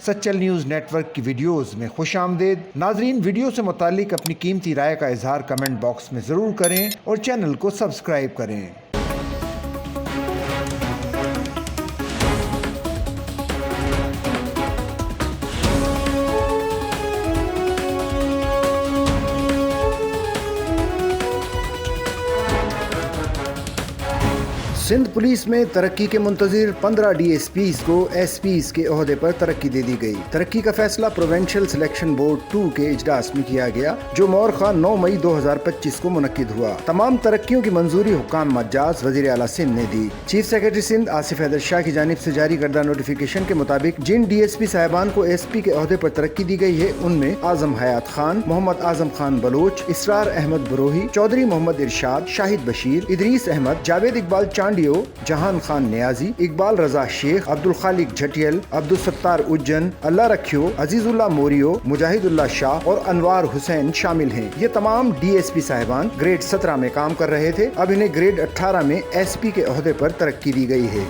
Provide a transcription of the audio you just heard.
Sachal news network की videos में खुशामदीद। नाजरीन, वीडियो से मुतालिक अपनी कीमती राय का इजहार कमेंट बॉक्स में ज़रूर करें और चैनल को सब्सक्राइब करें। सिंध पुलिस में तरक्की के मुंतजिर 15 DSPs को SPs के ओहदे पर तरक्की दे दी गई। तरक्की का फैसला प्रोविंशियल सिलेक्शन बोर्ड 2 के इजलास में किया गया, जो मोरखा 9 मई 2025 को मुनक्किद हुआ। तमाम तरक्कियों की मंजूरी हुक्काम मज्जाज वज़ीर आला सिंध ने दी। चीफ सेक्रेटरी सिंध आसिफ हैदर शाह की जानिब से जारी करदा नोटिफिकेशन के मुताबिक जिन DSP साहिबान को SP के ओहदे पर तरक्की दी गई है, उनमें आजम हयात खान, मोहम्मद आजम खान बलोच, इसरार अहमद बरोही, चौधरी मोहम्मद इरशाद, शाहिद बशीर, इदरीस अहमद, जावेद इकबाल चांडियो, जहान खान नियाजी, इकबाल रजा शेख, अब्दुल खालिक झटियल, अब्दुल सत्तार उज्जैन, अल्लाह रखियो, अजीजुल्लाह मोरियो, मुजाहिदुल्लाह शाह और अनवार हुसैन शामिल हैं। ये तमाम DSP साहिबान ग्रेड 17 में काम कर रहे थे। अब इन्हें ग्रेड 18 में SP के ओहदे पर तरक्की दी गई है।